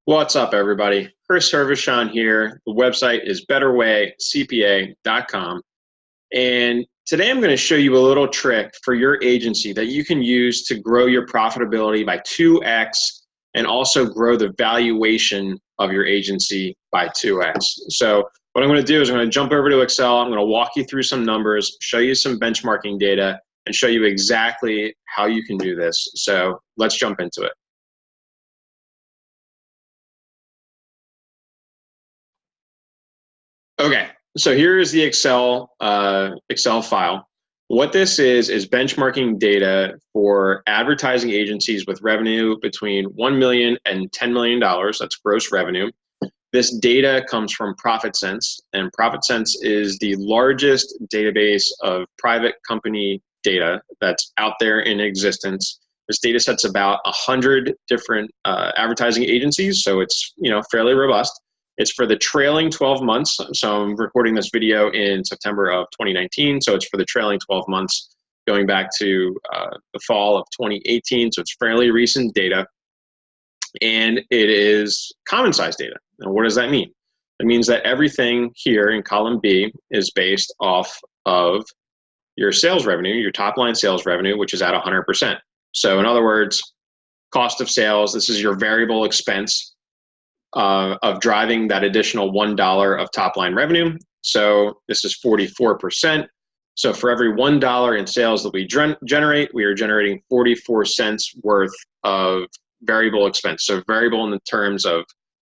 What's up, everybody? Chris Hervochon here. The website is betterwaycpa.com. And today I'm going to show you a little trick for your agency that you can use to grow your profitability by 2x and also grow the valuation of your agency by 2x. So what I'm going to do is I'm going to jump over to Excel. I'm going to walk you through some numbers, show you some benchmarking data, and show you exactly how you can do this. So let's jump into it. Okay, so here is the Excel file. What this is benchmarking data for advertising agencies with revenue between $1 million and $10 million. That's gross revenue. This data comes from ProfitSense, and ProfitSense is the largest database of private company data that's out there in existence. This data set's about 100 different advertising agencies, so it's fairly robust. It's for the trailing 12 months. So I'm recording this video in September of 2019. So it's for the trailing 12 months going back to the fall of 2018. So it's fairly recent data. And it is common size data. Now, what does that mean? It means that everything here in column B is based off of your sales revenue, your top line sales revenue, which is at 100%. So in other words, cost of sales, this is your variable expense of driving that additional $1 of top line revenue. So this is 44%. So for every $1 in sales that we generate, we are generating 44 cents worth of variable expense. So variable in the terms of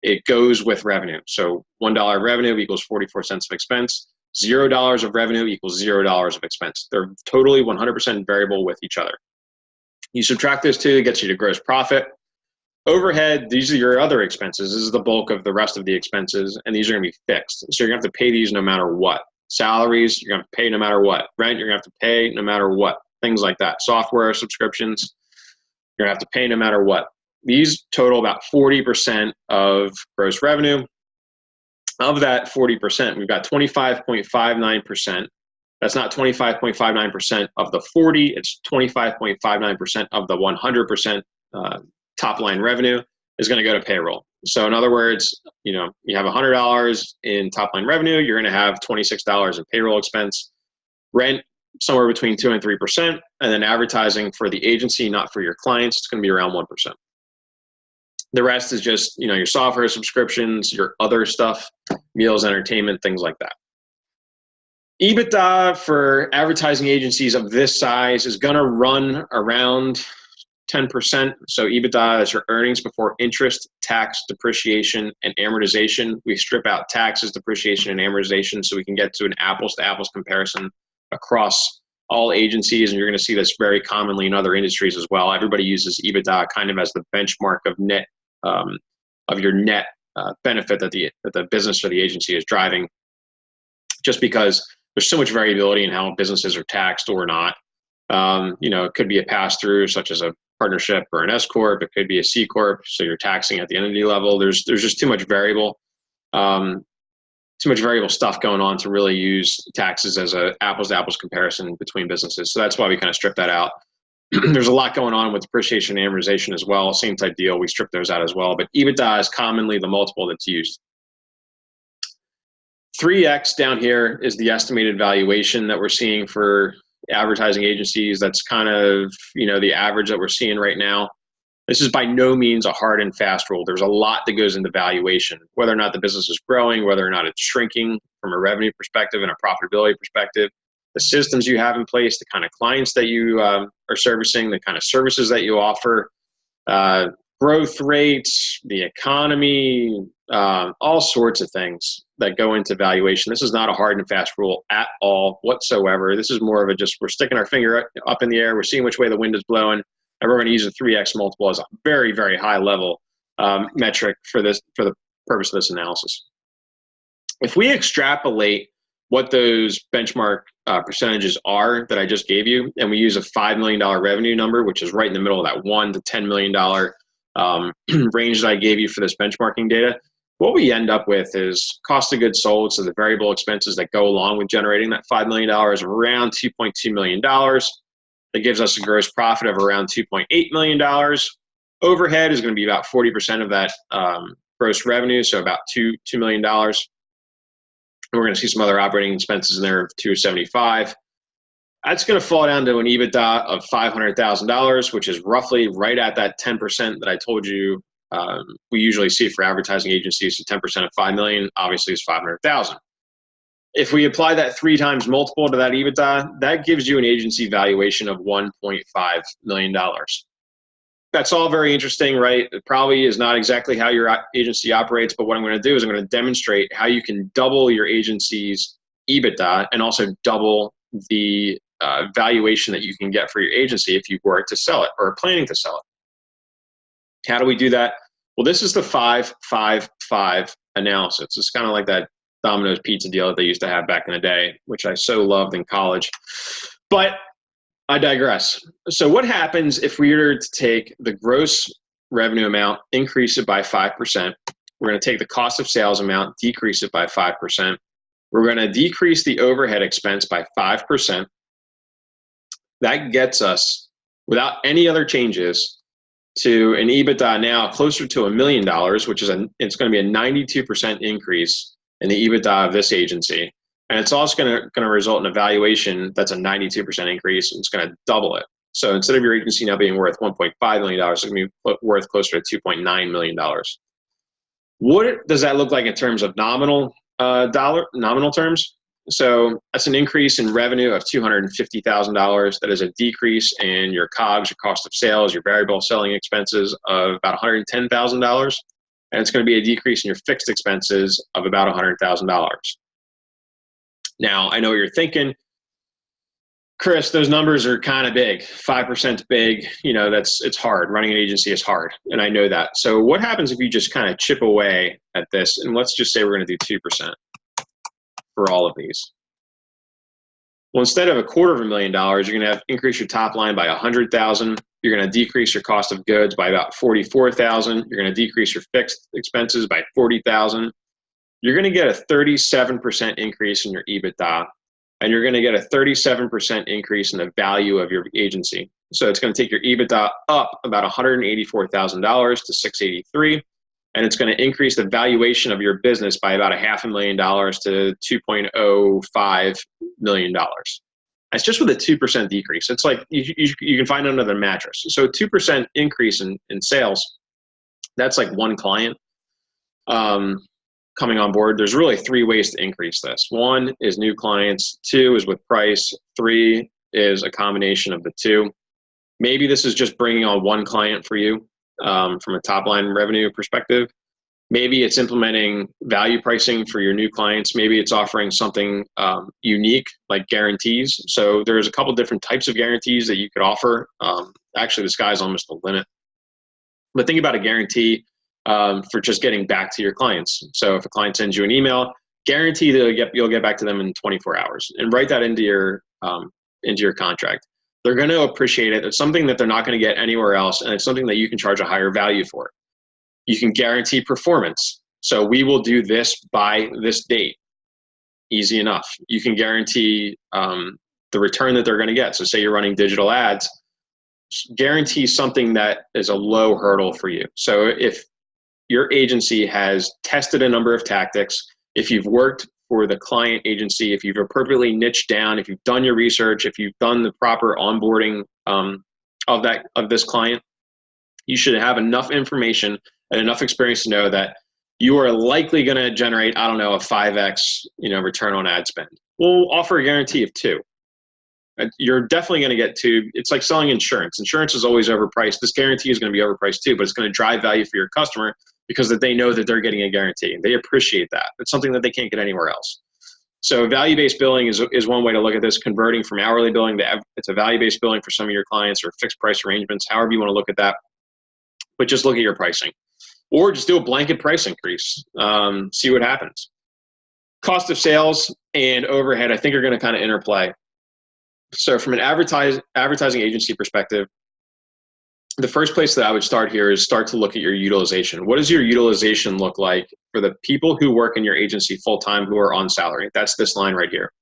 it goes with revenue. So $1 of revenue equals 44 cents of expense. $0 of revenue equals $0 of expense. They're totally 100% variable with each other. You subtract those two, it gets you to gross profit. Overhead, these are your other expenses. This is the bulk of the rest of the expenses, and these are going to be fixed. So you're going to have to pay these no matter what. Salaries, you're going to pay no matter what. Rent, you're going to have to pay no matter what. Things like that. Software subscriptions, you're going to have to pay no matter what. These total about 40% of gross revenue. Of that 40%, we've got 25.59%. That's not 25.59% of the 40, it's 25.59% of the 100% top line revenue is going to go to payroll. So in other words, you have $100 in top line revenue, you're going to have $26 in payroll expense, rent somewhere between 2 and 3%, and then advertising for the agency, not for your clients, it's going to be around 1%. The rest is just, your software subscriptions, your other stuff, meals, entertainment, things like that. EBITDA for advertising agencies of this size is going to run around 10%. So EBITDA is your earnings before interest, tax, depreciation, and amortization. We strip out taxes, depreciation, and amortization so we can get to an apples-to-apples comparison across all agencies. And you're going to see this very commonly in other industries as well. Everybody uses EBITDA kind of as the benchmark of net of your net benefit that the business or the agency is driving, just because there's so much variability in how businesses are taxed or not. It could be a pass-through, such as a partnership or an S corp. It could be a C corp, so you're taxing at the entity level. There's just too much variable stuff going on to really use taxes as a apples-to-apples comparison between businesses. So that's why we kind of strip that out. There's a lot going on with depreciation and amortization as well. Same type deal. We strip those out as well. But EBITDA is commonly the multiple that's used. 3x down here is the estimated valuation that we're seeing for advertising agencies. That's kind of, the average that we're seeing right now. This is by no means a hard and fast rule. There's a lot that goes into valuation, whether or not the business is growing, whether or not it's shrinking from a revenue perspective and a profitability perspective, the systems you have in place, the kind of clients that you are servicing, the kind of services that you offer, growth rates, the economy, all sorts of things that go into valuation. This is not a hard and fast rule at all whatsoever. This is more of we're sticking our finger up in the air. We're seeing which way the wind is blowing. And we're going to use a 3x multiple as a very, very high level metric for the purpose of this analysis. If we extrapolate what those benchmark percentages are that I just gave you, and we use a $5 million revenue number, which is right in the middle of that $1 to $10 million range that I gave you for this benchmarking data, what we end up with is cost of goods sold, so the variable expenses that go along with generating that $5 million, around $2.2 million. That gives us a gross profit of around $2.8 million. Overhead is going to be about 40% of that gross revenue, so about $2 million. And we're going to see some other operating expenses in there of $275. That's going to fall down to an EBITDA of $500,000, which is roughly right at that 10% that I told you we usually see for advertising agencies. So 10% of 5 million obviously is 500,000. If we apply that 3 times multiple to that EBITDA, that gives you an agency valuation of $1.5 million. That's all very interesting, right? It probably is not exactly how your agency operates, but what I'm going to do is I'm going to demonstrate how you can double your agency's EBITDA and also double the valuation that you can get for your agency if you were to sell it or are planning to sell it. How do we do that? Well, this is the 5-5-5 analysis. It's kind of like that Domino's pizza deal that they used to have back in the day, which I so loved in college. But I digress. So what happens if we were to take the gross revenue amount, increase it by 5%? We're going to take the cost of sales amount, decrease it by 5%. We're going to decrease the overhead expense by 5%. That gets us, without any other changes, to an EBITDA now closer to $1 million, which is it's going to be a 92% increase in the EBITDA of this agency. And it's also going to result in a valuation that's a 92% increase, and it's going to double it. So instead of your agency now being worth $1.5 million, it's going to be worth closer to $2.9 million. What does that look like in terms of nominal terms? So that's an increase in revenue of $250,000. That is a decrease in your COGS, your cost of sales, your variable selling expenses of about $110,000. And it's going to be a decrease in your fixed expenses of about $100,000. Now, I know what you're thinking, Chris, those numbers are kind of big. 5% big, it's hard. Running an agency is hard, and I know that. So what happens if you just kind of chip away at this? And let's just say we're going to do 2% for all of these. Well, instead of $250,000, you're going to increase your top line by $100,000. You're going to decrease your cost of goods by about $44,000. You're going to decrease your fixed expenses by $40,000. You're going to get a 37% increase in your EBITDA, and you're going to get a 37% increase in the value of your agency. So it's going to take your EBITDA up about $184,000 to $683,000, and it's going to increase the valuation of your business by about $500,000 to $2.05 million. That's just with a 2% decrease. It's like you can find under the mattress. So a 2% increase in sales, that's like one client coming on board. There's really 3 ways to increase this. 1 is new clients, 2 is with price, 3 is a combination of the 2. Maybe this is just bringing on 1 client for you from a top line revenue perspective. Maybe it's implementing value pricing for your new clients. Maybe it's offering something unique like guarantees. So there's a couple different types of guarantees that you could offer. Actually, the sky's almost the limit. But think about a guarantee for just getting back to your clients. So if a client sends you an email, guarantee that you'll get back to them in 24 hours, and write that into your contract. They're going to appreciate it. It's something that they're not going to get anywhere else, and it's something that you can charge a higher value for. You can guarantee performance. So we will do this by this date. Easy enough. You can guarantee the return that they're going to get. So say you're running digital ads, guarantee something that is a low hurdle for you. So if your agency has tested a number of tactics, if you've worked for the client agency, if you've appropriately niched down, if you've done your research, if you've done the proper onboarding of this client, you should have enough information and enough experience to know that you are likely going to generate, I don't know, a 5x, return on ad spend. We'll offer a guarantee of 2. You're definitely going to get 2. It's like selling insurance. Insurance is always overpriced. This guarantee is going to be overpriced too, but it's going to drive value for your customer because that they know that they're getting a guarantee. They appreciate that. It's something that they can't get anywhere else. So value-based billing is one way to look at this, converting from hourly billing to it's a value-based billing for some of your clients, or fixed price arrangements, however you want to look at that. But just look at your pricing. Or just do a blanket price increase. See what happens. Cost of sales and overhead, I think, are going to kind of interplay. So from an advertising agency perspective, the first place that I would start here is start to look at your utilization. What does your utilization look like for the people who work in your agency full-time who are on salary? That's this line right here.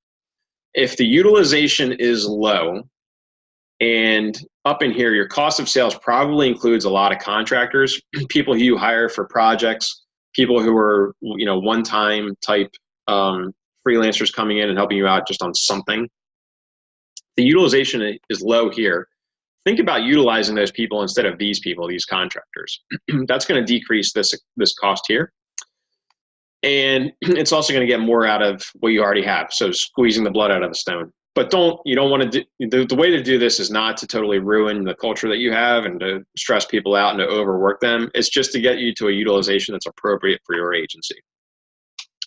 If the utilization is low and up in here, your cost of sales probably includes a lot of contractors, people who you hire for projects, people who are, one-time type freelancers coming in and helping you out just on something. The utilization is low here. Think about utilizing those people instead of these people, these contractors. That's going to decrease this cost here. And it's also going to get more out of what you already have. So squeezing the blood out of the stone. But you don't want to do, the way to do this is not to totally ruin the culture that you have and to stress people out and to overwork them. It's just to get you to a utilization that's appropriate for your agency.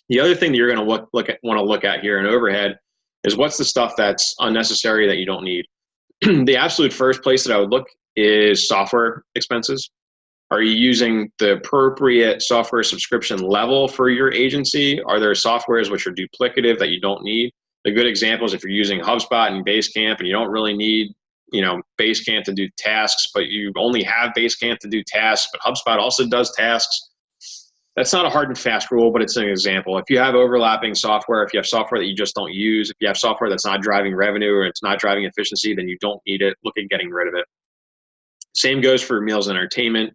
The other thing that you're going to want to look at here in overhead is what's the stuff that's unnecessary that you don't need. The absolute first place that I would look is software expenses. Are you using the appropriate software subscription level for your agency? Are there softwares which are duplicative that you don't need? A good example is if you're using HubSpot and Basecamp and you don't really need, Basecamp to do tasks, but you only have Basecamp to do tasks, but HubSpot also does tasks. That's not a hard and fast rule, but it's an example. If you have overlapping software, if you have software that you just don't use, if you have software that's not driving revenue or it's not driving efficiency, then you don't need it. Look at getting rid of it. Same goes for meals and entertainment.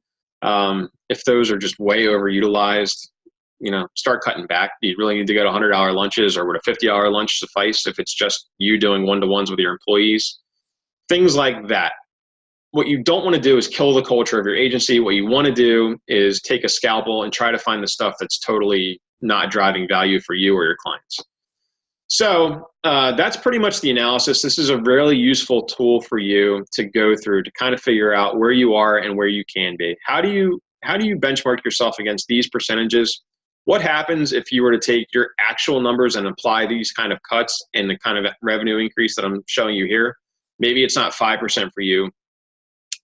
If those are just way overutilized, start cutting back. Do you really need to go to $100 lunches, or would a $50 lunch suffice if it's just you doing one-to-ones with your employees? Things like that. What you don't want to do is kill the culture of your agency. What you want to do is take a scalpel and try to find the stuff that's totally not driving value for you or your clients. So that's pretty much the analysis. This is a really useful tool for you to go through to kind of figure out where you are and where you can be. How do you benchmark yourself against these percentages? What happens if you were to take your actual numbers and apply these kind of cuts and the kind of revenue increase that I'm showing you here? Maybe it's not 5% for you.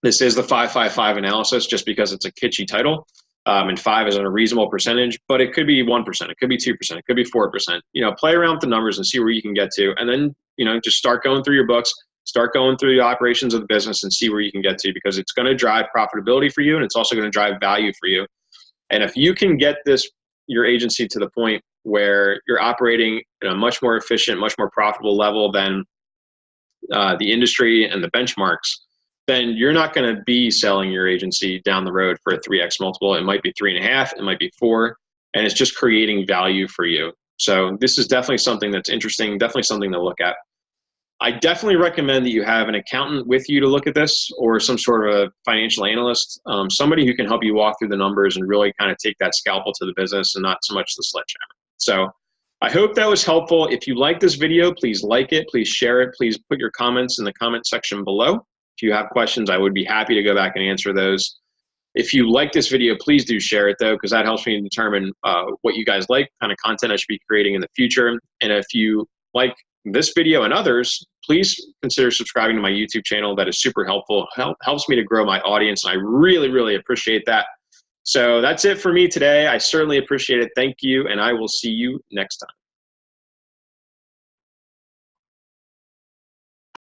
This is the 5-5-5 analysis just because it's a kitschy title. And 5 is a reasonable percentage, but it could be 1%, it could be 2%, it could be 4%. Play around with the numbers and see where you can get to. And then, just start going through your books, start going through the operations of the business and see where you can get to, because it's going to drive profitability for you and it's also going to drive value for you. And if you can get your agency to the point where you're operating at a much more efficient, much more profitable level than the industry and the benchmarks, then you're not going to be selling your agency down the road for a 3x multiple. It might be 3.5, it might be 4, and it's just creating value for you. So this is definitely something that's interesting, definitely something to look at. I definitely recommend that you have an accountant with you to look at this, or some sort of a financial analyst, somebody who can help you walk through the numbers and really kind of take that scalpel to the business and not so much the sledgehammer. So I hope that was helpful. If you like this video, please like it, please share it, please put your comments in the comment section below. If you have questions, I would be happy to go back and answer those. If you like this video, please do share it though, because that helps me determine what you guys like, kind of content I should be creating in the future. And if you like this video and others, please consider subscribing to my YouTube channel. That is super helpful. Helps me to grow my audience, and I really, really appreciate that. So that's it for me today. I certainly appreciate it. Thank you, and I will see you next time.